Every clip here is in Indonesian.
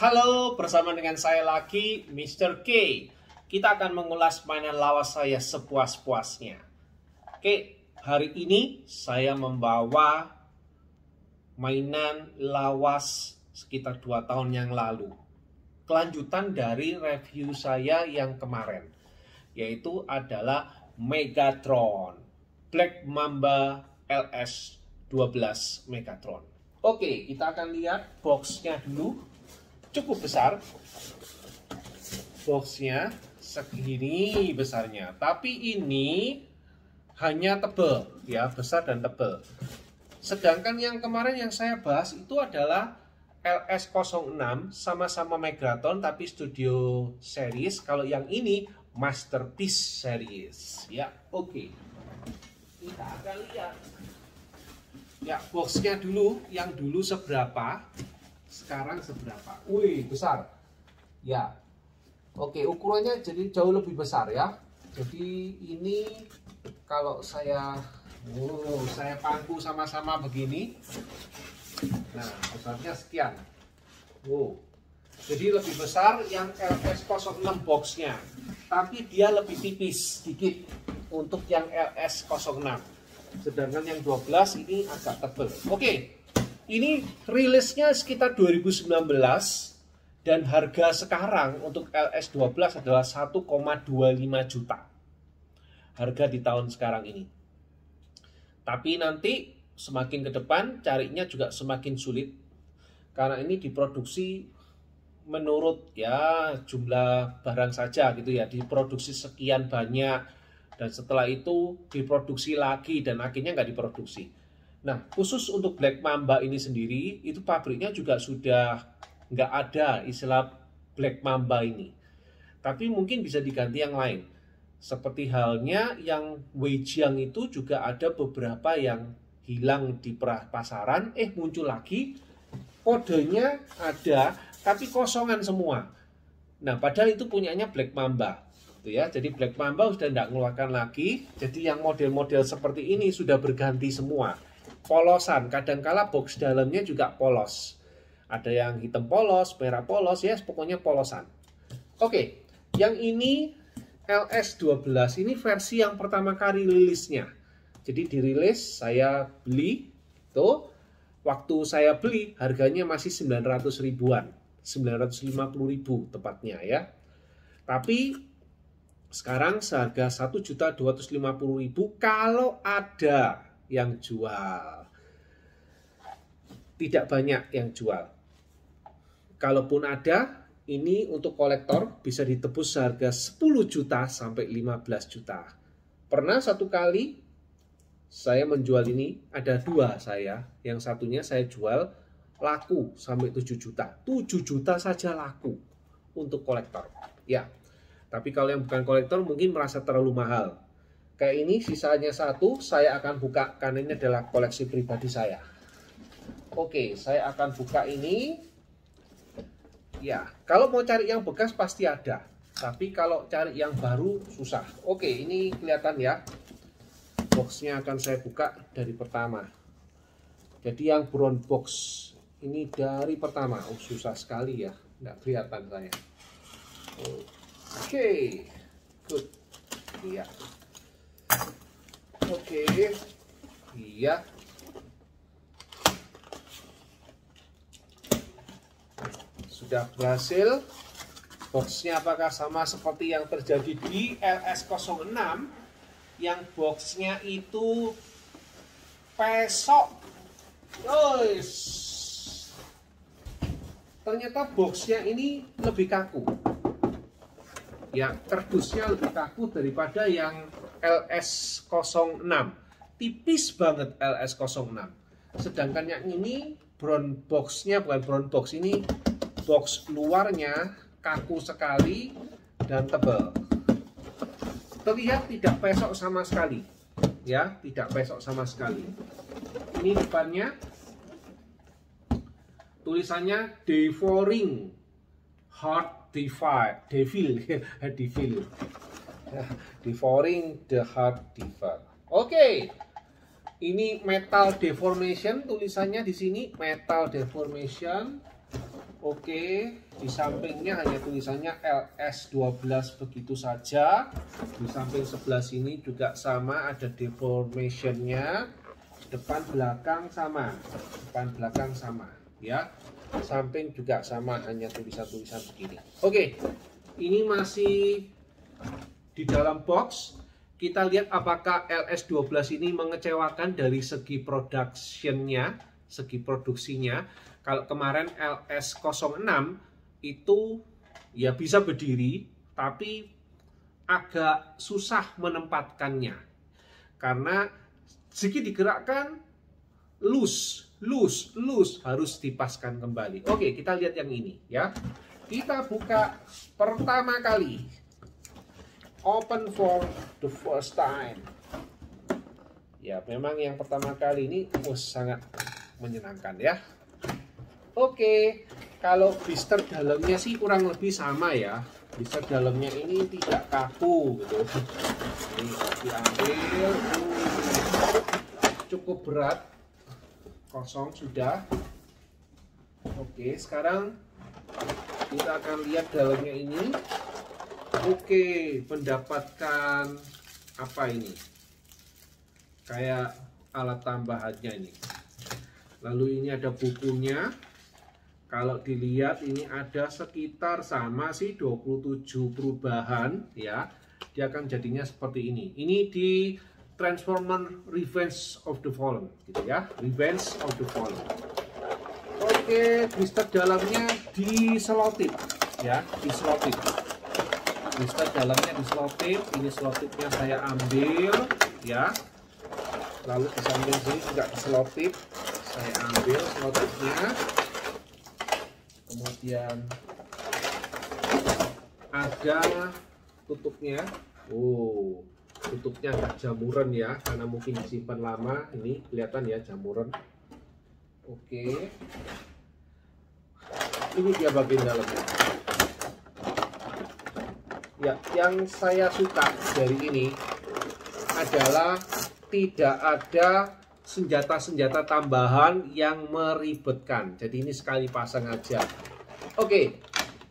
Halo, bersama dengan saya lagi, Mr. K. Kita akan mengulas mainan lawas saya sepuas-puasnya. Oke, hari ini saya membawa mainan lawas sekitar 2 tahun yang lalu. Kelanjutan dari review saya yang kemarin, yaitu adalah Megatron Black Mamba LS12 Megatron. Oke, kita akan lihat boxnya dulu. Cukup besar boxnya, segini besarnya, tapi ini hanya tebal ya, besar dan tebal. Sedangkan yang kemarin yang saya bahas itu adalah LS06, sama-sama Megatron tapi Studio Series. Kalau yang ini Masterpiece Series ya. Oke, kita akan lihat ya boxnya dulu. Yang dulu seberapa, sekarang seberapa. Wih, besar ya. Oke, ukurannya jadi jauh lebih besar ya. Jadi ini kalau saya pangku sama-sama begini, nah besarnya sekian. Jadi lebih besar yang LS06 boxnya, tapi dia lebih tipis sedikit untuk yang LS06. Sedangkan yang 12 ini agak tebal. Oke. Ini rilisnya sekitar 2019 dan harga sekarang untuk LS12 adalah 1,25 juta. Harga di tahun sekarang ini. Tapi nanti semakin ke depan carinya juga semakin sulit. Karena ini diproduksi menurut ya jumlah barang saja gitu ya. Diproduksi sekian banyak dan setelah itu diproduksi lagi dan akhirnya nggak diproduksi. Nah, khusus untuk Black Mamba ini sendiri, itu pabriknya juga sudah nggak ada istilah Black Mamba ini. Tapi mungkin bisa diganti yang lain. Seperti halnya yang Weijiang itu juga ada beberapa yang hilang di pasaran, muncul lagi, kodenya ada, tapi kosongan semua. Nah, padahal itu punyanya Black Mamba. Ya, jadi Black Mamba sudah tidak mengeluarkan lagi, jadi yang model-model seperti ini sudah berganti semua. Polosan, kadangkala box dalamnya juga polos. Ada yang hitam polos, merah polos, ya pokoknya polosan. Oke, yang ini LS12, ini versi yang pertama kali rilisnya. Jadi dirilis, saya beli, tuh waktu saya beli harganya masih 900 ribuan, 950 ribu tepatnya ya. Tapi sekarang seharga 1.250.000 kalau ada yang jual. Tidak banyak yang jual. Kalaupun ada, ini untuk kolektor bisa ditebus harga 10 juta sampai 15 juta. Pernah satu kali saya menjual ini, ada dua saya. Yang satunya saya jual laku sampai 7 juta. 7 juta saja laku untuk kolektor. Ya. Tapi kalau yang bukan kolektor mungkin merasa terlalu mahal. Kayak ini sisanya satu, saya akan buka karena ini adalah koleksi pribadi saya. Oke, saya akan buka ini. Ya, kalau mau cari yang bekas pasti ada. Tapi kalau cari yang baru susah. Oke, ini kelihatan ya. Boxnya akan saya buka dari pertama. Jadi yang brown box ini dari pertama. Oh, susah sekali ya. Nggak kelihatan saya. Oke, good. Iya. Oke, iya. Sudah berhasil. Boxnya apakah sama seperti yang terjadi di LS06? Yang boxnya itu pesok. Guys, ternyata boxnya ini lebih kaku. Ya, kardusnya lebih kaku daripada yang LS06. Tipis banget LS06. Sedangkan yang ini brown boxnya, bukan brown box, ini box luarnya kaku sekali dan tebal. Terlihat tidak pesok sama sekali. Ya, tidak pesok sama sekali. Ini depannya tulisannya Devouring Heart Devil. Devouring the Heart Devil. Oke. Ini metal deformation tulisannya di sini, metal deformation. Oke, di sampingnya hanya tulisannya LS12 begitu saja. Di samping sebelah sini juga sama, ada deformation-nya. Depan belakang sama, depan belakang sama, ya. Samping juga sama, hanya tulisan-tulisan begini. Oke, ini masih di dalam box. Kita lihat apakah LS12 ini mengecewakan dari segi production-nya, segi produksinya. Kalau kemarin LS06 itu ya bisa berdiri, tapi agak susah menempatkannya. Karena sedikit digerakkan, loose, harus dipaskan kembali. Oke, kita lihat yang ini ya. Kita buka pertama kali. Open for the first time. Ya, memang yang pertama kali ini sangat menyenangkan ya. Oke, kalau blister dalamnya sih kurang lebih sama ya. Blister dalamnya ini tidak kaku gitu. Ini diambil, cukup berat, kosong sudah. Oke, sekarang kita akan lihat dalamnya ini. Oke, mendapatkan apa ini? Kayak alat tambahannya ini. Lalu ini ada bukunya. Kalau dilihat ini ada sekitar sama sih 27 perubahan ya. Dia akan jadinya seperti ini. Ini di Transformer Revenge of the Fallen gitu ya. Revenge of the Fallen. Oke, blister dalamnya diselotip ya, diselotip. Blister dalamnya diselotip. Ini selotipnya saya ambil ya. Lalu di samping sini juga diselotip. Saya ambil selotipnya. Kemudian ada tutupnya. Oh, tutupnya agak jamuran ya, karena mungkin disimpan lama. Ini kelihatan ya jamuran. Oke, ini dia bagian dalamnya. Ya, yang saya suka dari ini adalah tidak ada senjata-senjata tambahan yang meribetkan. Jadi ini sekali pasang aja. Oke,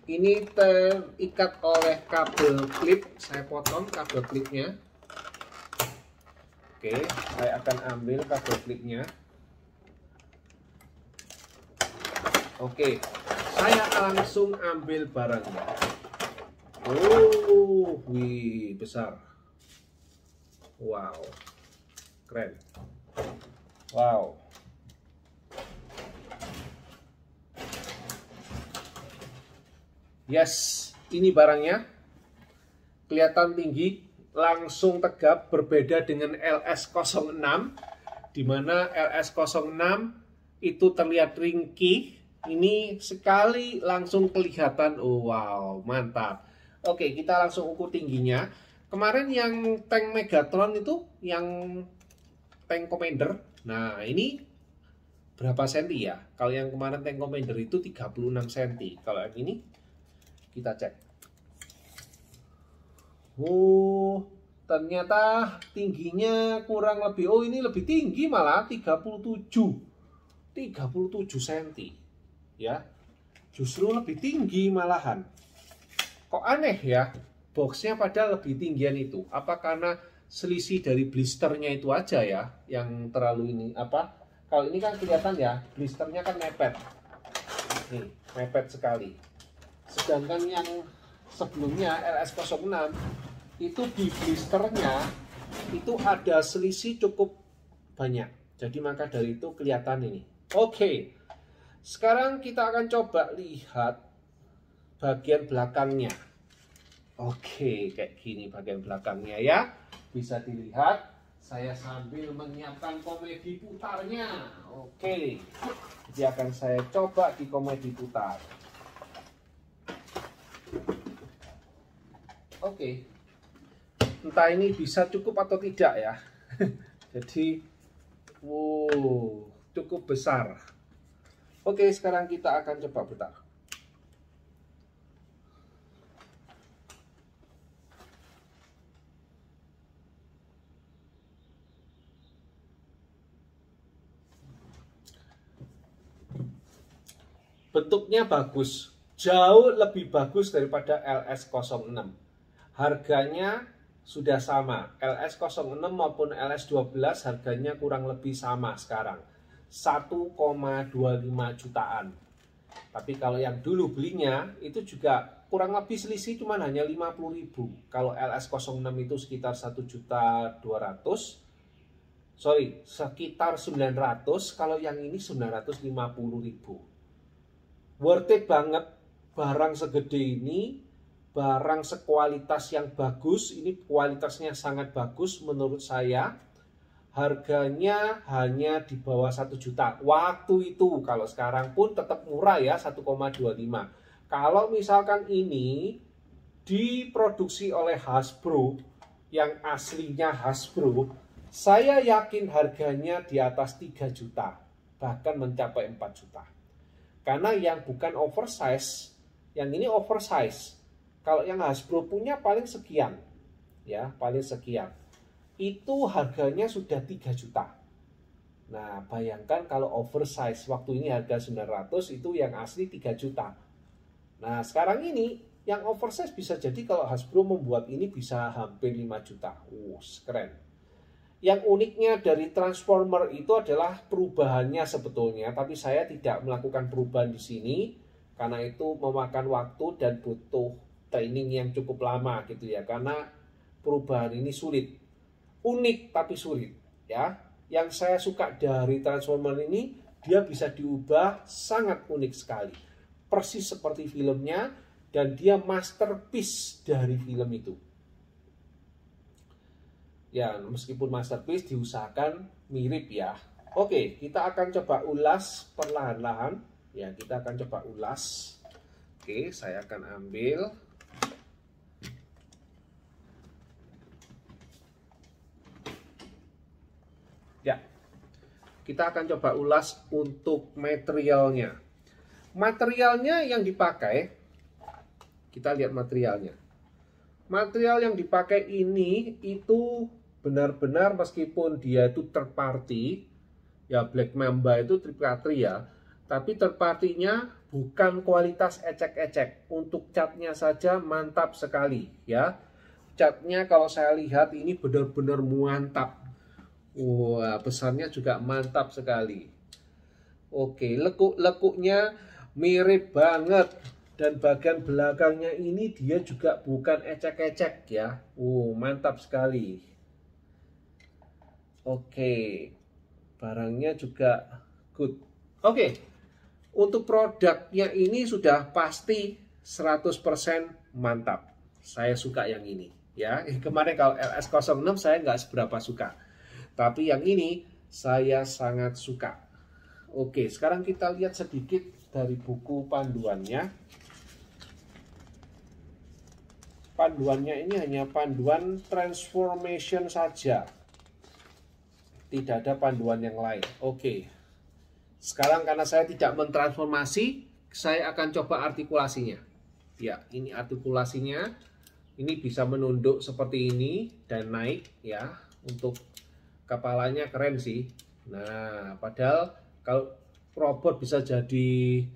ini terikat oleh kabel klip. Saya potong kabel klipnya. Oke, saya akan ambil kabel klipnya. Oke, saya langsung ambil barangnya. Oh, wih, besar. Wow, keren. Wow. Yes, ini barangnya. Kelihatan tinggi, langsung tegap, berbeda dengan LS06, di mana LS06 itu terlihat ringkih. Ini sekali langsung kelihatan. Oh, wow, mantap. Oke, kita langsung ukur tingginya. Kemarin yang tank Megatron itu, yang tank Commander. Nah, ini berapa senti ya? Kalau yang kemarin tank Commander itu 36 cm. Kalau yang ini kita cek. Oh, ternyata tingginya kurang lebih. Oh, ini lebih tinggi malah 37 cm. Ya. Justru lebih tinggi malahan. Kok aneh ya? Boxnya padahal lebih tinggian itu. Apa karena selisih dari blisternya itu aja ya yang terlalu ini apa? Kalau ini kan kelihatan ya, blisternya kan mepet. Nih, mepet sekali. Sedangkan yang sebelumnya LS06 itu di blisternya itu ada selisih cukup banyak. Jadi maka dari itu kelihatan ini. Oke. Sekarang kita akan coba lihat bagian belakangnya. Oke, kayak gini bagian belakangnya ya. Bisa dilihat. Saya sambil menyiapkan komedi putarnya. Oke. Jadi akan saya coba di komedi putar. Oke. Entah ini bisa cukup atau tidak ya. Jadi, wow, cukup besar. Oke, sekarang kita akan coba putar. bentuknya bagus, jauh lebih bagus daripada LS06. Harganya sudah sama, LS06 maupun LS12 harganya kurang lebih sama sekarang, 1,25 jutaan. Tapi kalau yang dulu belinya itu juga kurang lebih selisih, cuman hanya 50.000. Kalau LS06 itu sekitar 1.200.000, sorry, sekitar 900, kalau yang ini 950.000. Worth it banget, barang segede ini, barang sekualitas yang bagus, ini kualitasnya sangat bagus menurut saya. Harganya hanya di bawah 1 juta waktu itu. Kalau sekarang pun tetap murah ya, 1,25. Kalau misalkan ini diproduksi oleh Hasbro, yang aslinya Hasbro, saya yakin harganya di atas 3 juta, bahkan mencapai 4 juta. Karena yang bukan oversize, yang ini oversize. Kalau yang Hasbro punya paling sekian, ya, paling sekian. Itu harganya sudah 3 juta. Nah, bayangkan kalau oversize waktu ini harga 900, itu yang asli 3 juta. Nah, sekarang ini yang oversize bisa jadi kalau Hasbro membuat ini bisa hampir 5 juta. Keren. Yang uniknya dari Transformer itu adalah perubahannya sebetulnya, tapi saya tidak melakukan perubahan di sini karena itu memakan waktu dan butuh training yang cukup lama gitu ya, karena perubahan ini sulit. Unik tapi sulit ya. Yang saya suka dari Transformer ini, dia bisa diubah sangat unik sekali, persis seperti filmnya, dan dia masterpiece dari film itu ya. Meskipun masterpiece, diusahakan mirip ya. Oke, kita akan coba ulas perlahan-lahan ya, kita akan coba ulas. Oke, saya akan ambil. Ya, kita akan coba ulas untuk materialnya. Materialnya yang dipakai, kita lihat materialnya. Material yang dipakai ini itu benar-benar, meskipun dia itu third party, ya Black Mamba itu triplatri ya, tapi third party-nya bukan kualitas ecek-ecek. Untuk catnya saja mantap sekali ya. Catnya kalau saya lihat ini benar-benar mantap. Wah, besarnya juga mantap sekali. Oke, lekuk-lekuknya mirip banget. Dan bagian belakangnya ini dia juga bukan ecek-ecek ya. Mantap sekali. Oke, barangnya juga good. Oke, untuk produknya ini sudah pasti 100% mantap. Saya suka yang ini ya. Kemarin kalau LS06 saya nggak seberapa suka. Tapi yang ini saya sangat suka. Oke, sekarang kita lihat sedikit dari buku panduannya. Panduannya ini hanya panduan transformation saja. Tidak ada panduan yang lain. Oke. Sekarang karena saya tidak mentransformasi, saya akan coba artikulasinya. Ya, ini artikulasinya. Ini bisa menunduk seperti ini dan naik ya. Untuk kepalanya keren sih. Nah, padahal kalau robot bisa jadi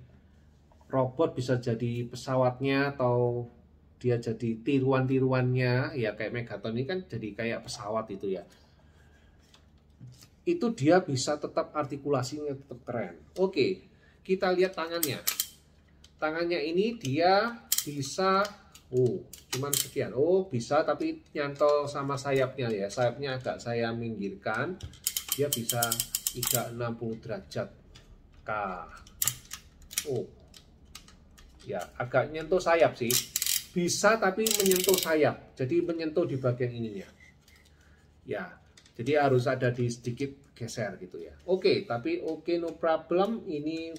pesawatnya, atau dia jadi tiruan-tiruannya ya, kayak Megaton ini kan jadi kayak pesawat itu ya. Itu dia bisa tetap artikulasinya tetap keren. Oke, kita lihat tangannya. Tangannya ini dia bisa cuman sekian. Bisa, tapi nyantol sama sayapnya ya. Sayapnya agak saya minggirkan. Dia bisa 360 derajat. Ya, agak nyentuh sayap sih. Bisa tapi menyentuh sayap. Jadi menyentuh di bagian ininya. Ya, jadi harus ada di sedikit geser gitu ya. Oke, tapi oke, no problem. Ini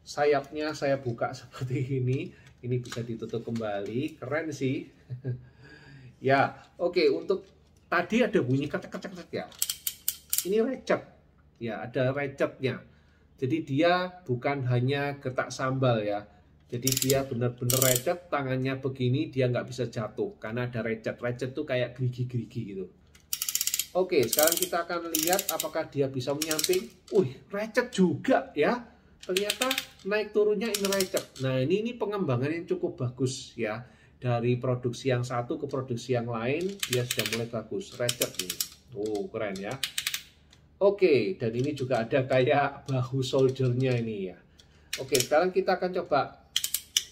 sayapnya saya buka seperti ini. Ini bisa ditutup kembali, keren sih. Ya, oke. Untuk tadi ada bunyi ketek-ketek ya. Ini recep, ya ada recepnya. Jadi dia bukan hanya getak sambal ya. Jadi dia benar-benar recep, tangannya begini dia nggak bisa jatuh karena ada recep. Recep tuh kayak gerigi-gerigi gitu. Oke, sekarang kita akan lihat apakah dia bisa menyamping. Recep juga ya. Kelihatan naik turunnya ini recet. Nah, ini pengembangan yang cukup bagus ya. Dari produksi yang satu ke produksi yang lain, dia sudah mulai bagus. Recet nih. Oh, keren ya. Oke, dan ini juga ada kayak bahu soldernya ini ya. Oke, sekarang kita akan coba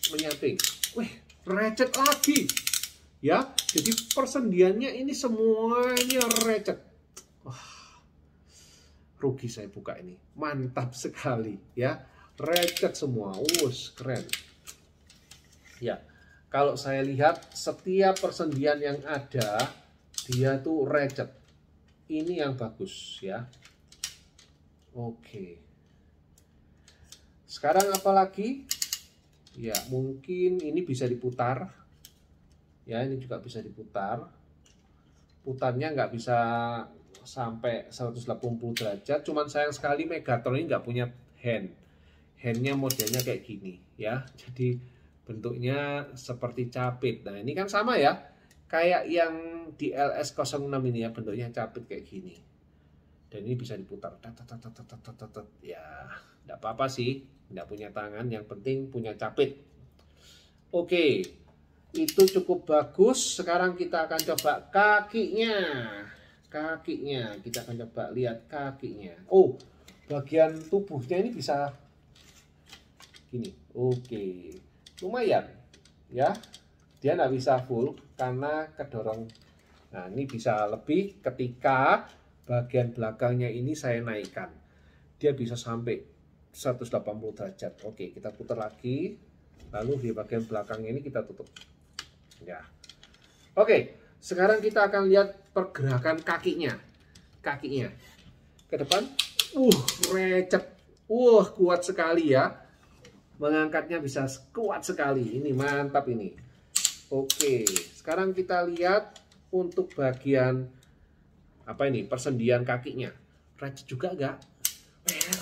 menyamping. Wih, recet lagi. Ya, jadi persendiannya ini semuanya recet. Wah, rugi saya buka ini. Mantap sekali ya. Recet semua. Keren. Ya, kalau saya lihat setiap persendian yang ada dia tuh recet. Ini yang bagus ya. Oke. Sekarang apa lagi? Ya, mungkin ini bisa diputar. Ya, ini juga bisa diputar. Putarnya nggak bisa sampai 180 derajat. Cuman sayang sekali Megatron ini nggak punya hand. Handnya modelnya kayak gini ya. Jadi bentuknya seperti capit. Nah, ini kan sama ya. Kayak yang di LS06 ini ya, bentuknya capit kayak gini. Dan ini bisa diputar. Ya, nggak apa-apa sih. Nggak punya tangan, yang penting punya capit. Oke. Itu cukup bagus. Sekarang kita akan coba kakinya. Kakinya, kita akan coba lihat kakinya. Oh, bagian tubuhnya ini bisa gini. Oke, lumayan ya. Dia nggak bisa full karena kedorong. Nah, ini bisa lebih ketika bagian belakangnya ini saya naikkan. Dia bisa sampai 180 derajat. Oke, kita putar lagi. Lalu di bagian belakangnya ini kita tutup. Ya. Oke, sekarang kita akan lihat pergerakan kakinya. Kakinya ke depan. Recet. Kuat sekali ya. Mengangkatnya bisa kuat sekali. Ini mantap ini. Oke, sekarang kita lihat untuk bagian apa ini? Persendian kakinya. Recet juga enggak?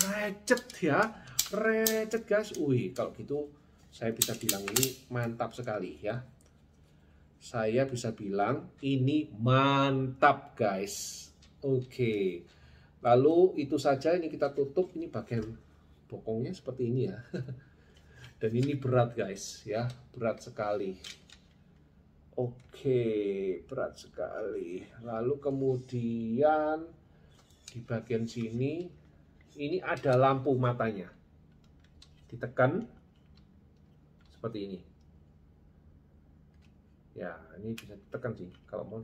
Recet ya. Recet guys. Kalau gitu saya bisa bilang ini mantap sekali ya. Saya bisa bilang ini mantap guys. Oke. Lalu itu saja, ini kita tutup. Ini bagian bokongnya seperti ini ya. Dan ini berat guys ya. Berat sekali. Oke, berat sekali. Lalu kemudian di bagian sini ini ada lampu matanya. Ditekan seperti ini. Ya, ini bisa ditekan sih kalau mau.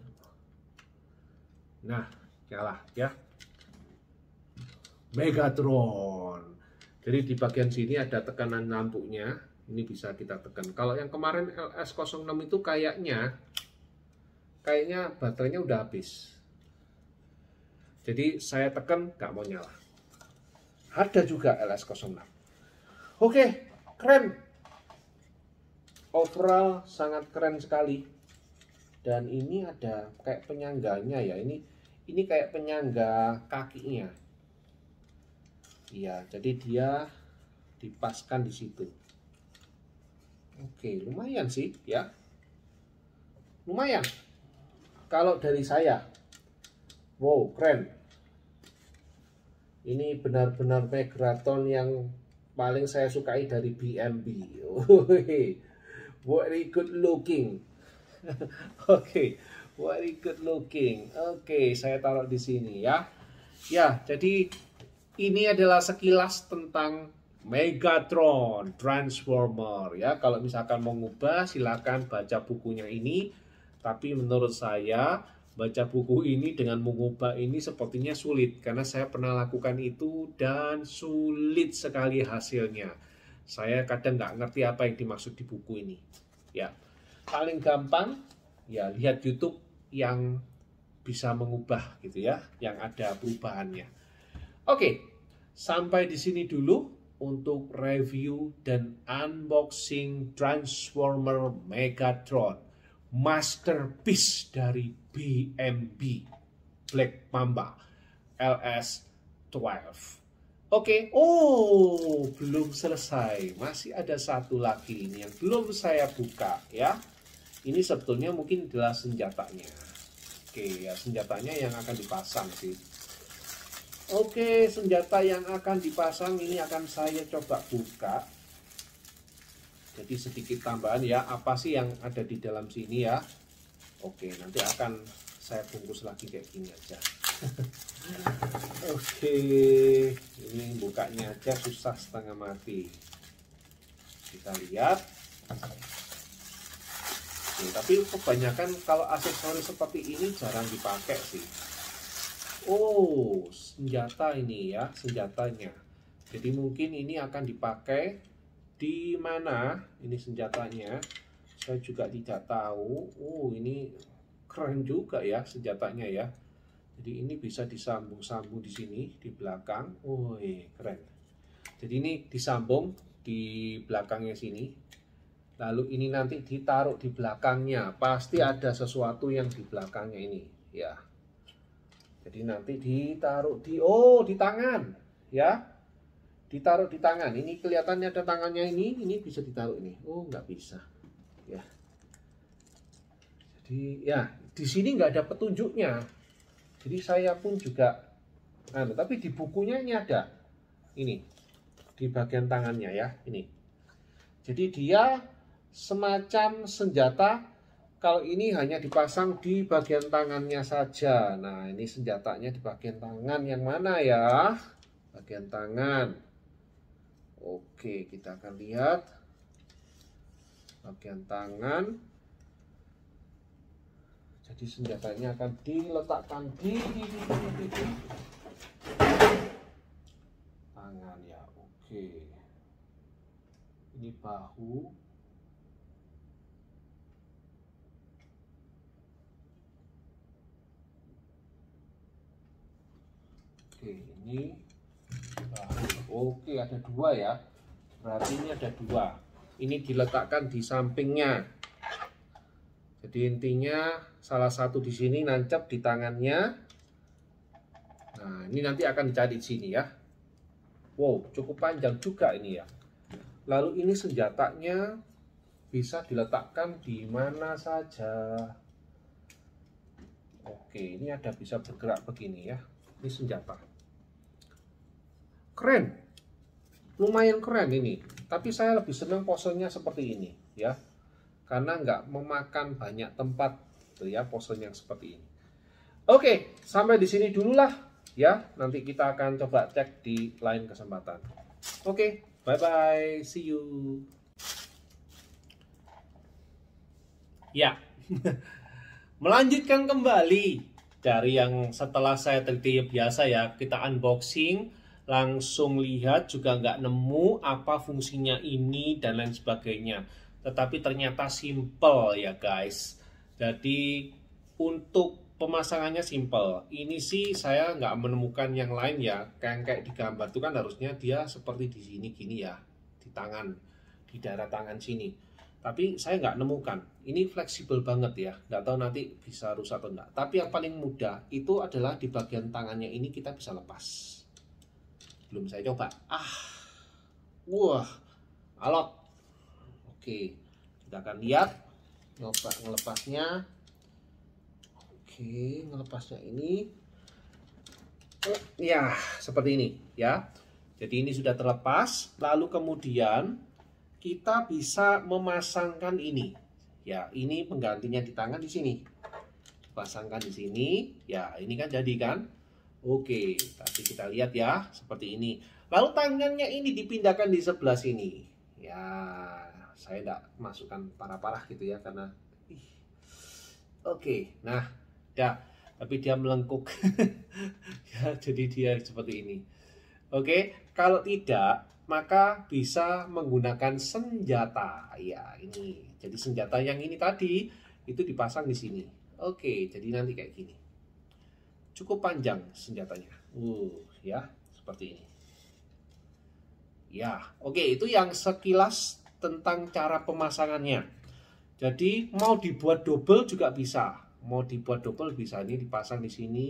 Nah, nyala ya. Megatron. Jadi di bagian sini ada tekanan lampunya. Ini bisa kita tekan. Kalau yang kemarin LS06 itu kayaknya baterainya udah habis. Jadi saya tekan nggak mau nyala. Ada juga LS06. Oke, keren. Overall sangat keren sekali. Dan ini ada kayak penyangganya ya. Ini kayak penyangga kakinya. Iya, jadi dia dipaskan di situ. Oke, lumayan sih ya. Lumayan. Kalau dari saya. Wow, keren. Ini benar-benar Megatron yang paling saya sukai dari BMB. Very good looking. Oke, very good looking. Oke, saya taruh di sini ya. Ya, jadi ini adalah sekilas tentang Megatron Transformer ya. Kalau misalkan mau ngubah silakan baca bukunya ini. Tapi menurut saya baca buku ini dengan mengubah ini sepertinya sulit. Karena saya pernah lakukan itu dan sulit sekali hasilnya. Saya kadang nggak ngerti apa yang dimaksud di buku ini. Ya, paling gampang ya lihat YouTube yang bisa mengubah gitu ya, yang ada perubahannya. Oke, sampai di sini dulu untuk review dan unboxing Transformer Megatron, masterpiece dari BMB Black Mamba LS12. Oke, belum selesai. Masih ada satu lagi ini yang belum saya buka ya. Ini sebetulnya mungkin adalah senjatanya. Oke, ya senjatanya yang akan dipasang sih. Oke, senjata yang akan dipasang ini akan saya coba buka. Jadi sedikit tambahan ya, apa sih yang ada di dalam sini ya. Oke, nanti akan saya bungkus lagi kayak gini aja. Oke, ini bukanya aja susah setengah mati. Kita lihat. Oke, tapi kebanyakan kalau aksesoris seperti ini jarang dipakai sih. Oh, senjata ini ya, senjatanya. Jadi mungkin ini akan dipakai di mana? Ini senjatanya. Saya juga tidak tahu. Ini keren juga ya senjatanya ya. Jadi ini bisa disambung-sambung di sini di belakang. Keren. Jadi ini disambung di belakangnya sini. Lalu ini nanti ditaruh di belakangnya. Pasti ada sesuatu yang di belakangnya ini ya. Jadi nanti ditaruh di tangan ya. Ditaruh di tangan. Ini kelihatannya ada tangannya ini bisa ditaruh ini. Nggak bisa. Ya. Jadi ya, di sini nggak ada petunjuknya. Jadi saya pun juga tapi di bukunya ini ada. Ini di bagian tangannya ya, ini. Jadi dia semacam senjata. Kalau ini hanya dipasang di bagian tangannya saja. Nah, ini senjatanya di bagian tangan yang mana ya? Bagian tangan. Oke, kita akan lihat. Bagian tangan. Jadi senjatanya akan diletakkan di tangan ya. Oke. Ini bahu. Oke, ini Oke, ada dua ya. Berarti ini ada dua. Ini diletakkan di sampingnya. Jadi intinya salah satu di sini nancap di tangannya. Nah, ini nanti akan dicari di sini ya. Wow, cukup panjang juga ini ya. Lalu ini senjatanya bisa diletakkan di mana saja. Oke, ini ada bisa bergerak begini ya. Ini senjata. Keren. Lumayan keren ini. Tapi saya lebih senang posenya seperti ini ya. Karena nggak memakan banyak tempat gitu ya, pose yang seperti ini. Oke, sampai di sini dulu lah ya. Nanti kita akan coba cek di lain kesempatan. Oke, bye bye, see you. Ya, melanjutkan kembali dari yang setelah saya teliti biasa ya, kita unboxing, langsung lihat juga nggak nemu apa fungsinya ini dan lain sebagainya. Tetapi ternyata simple ya guys. Jadi untuk pemasangannya simple. Ini sih saya nggak menemukan yang lain ya. Kayak di gambar itu kan harusnya dia seperti di sini gini ya, di tangan, di daerah tangan sini. Tapi saya nggak nemukan. Ini fleksibel banget ya. Nggak tahu nanti bisa rusak atau enggak. Tapi yang paling mudah itu adalah di bagian tangannya ini kita bisa lepas. Belum saya coba. Wah, alot. Oke, kita akan lihat nyoba ngelepasnya. Oke, ngelepasnya ini. Ya, seperti ini ya. Jadi ini sudah terlepas. Lalu kemudian kita bisa memasangkan ini. Ya, ini penggantinya di tangan di sini. Dipasangkan di sini. Ya, ini kan jadi kan? Oke, tapi kita lihat ya, seperti ini. Lalu tangannya ini dipindahkan di sebelah sini. Ya, saya tidak masukkan parah-parah gitu ya, karena Oke, nah, ya, tapi dia melengkuk. Ya, jadi dia seperti ini. Oke, kalau tidak, maka bisa menggunakan senjata. Ya, ini. Jadi senjata yang ini tadi itu dipasang di sini. Oke, jadi nanti kayak gini. Cukup panjang senjatanya. Ya, seperti ini. Ya, oke, itu yang sekilas tentang cara pemasangannya. Jadi mau dibuat double juga bisa. Mau dibuat double bisa, ini dipasang di sini.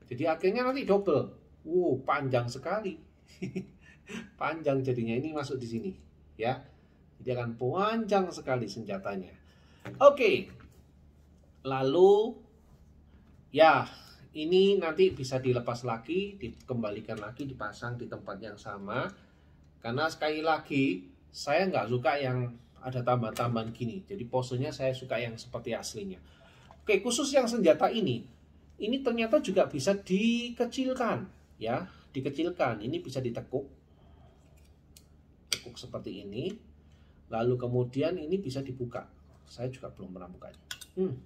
Jadi akhirnya nanti double. Panjang sekali. Panjang jadinya, ini masuk di sini ya. Jadi akan panjang sekali senjatanya. Oke. Lalu ya, ini nanti bisa dilepas lagi, dikembalikan lagi, dipasang di tempat yang sama. Karena sekali lagi, saya nggak suka yang ada tambahan-tambahan gini. Jadi posenya saya suka yang seperti aslinya. Oke, khusus yang senjata ini ternyata juga bisa dikecilkan, ya, dikecilkan. Ini bisa ditekuk, tekuk seperti ini. Lalu kemudian ini bisa dibuka. Saya juga belum pernah bukanya.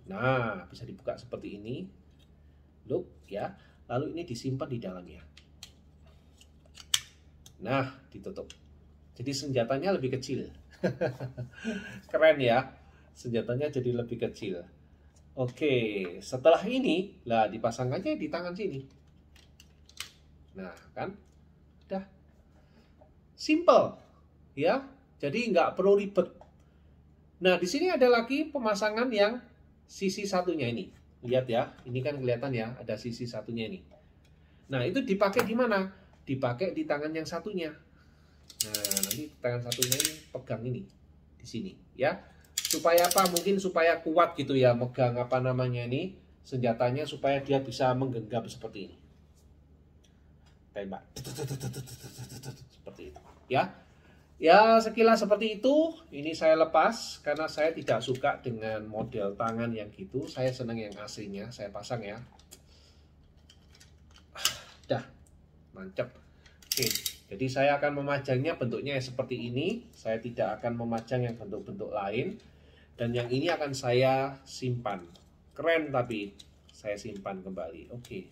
Nah, bisa dibuka seperti ini. Look, ya. Lalu ini disimpan di dalamnya. Nah, ditutup. Jadi senjatanya lebih kecil. Keren ya. Senjatanya jadi lebih kecil. Oke, setelah ini, lah dipasangkannya di tangan sini. Nah, kan? Udah. Simple. Ya. Jadi nggak perlu ribet. Nah, di sini ada lagi pemasangan yang sisi satunya ini. Lihat ya, ini kan kelihatan ya, ada sisi satunya ini. Nah, itu dipakai di mana? Dipakai di tangan yang satunya. Nah, nanti tangan satunya ini pegang ini di sini, ya. Supaya apa? Mungkin supaya kuat gitu ya, megang apa namanya ini senjatanya supaya dia bisa menggenggam seperti ini. Tembak. Seperti itu, ya. Ya, sekilas seperti itu. Ini saya lepas karena saya tidak suka dengan model tangan yang gitu. Saya senang yang aslinya. Saya pasang ya. Dah, mantap. Oke, jadi saya akan memajangnya bentuknya seperti ini. Saya tidak akan memajang yang bentuk-bentuk lain. Dan yang ini akan saya simpan. Keren tapi saya simpan kembali. Oke.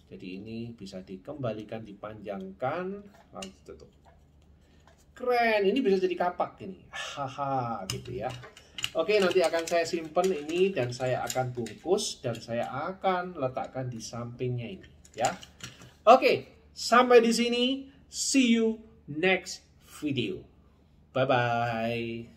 Jadi ini bisa dikembalikan, dipanjangkan, lalu tutup. Keren, ini bisa jadi kapak ini. Haha, gitu ya. Oke, nanti akan saya simpan ini dan saya akan bungkus dan saya akan letakkan di sampingnya ini, ya. Oke, sampai di sini. See you next video. Bye bye.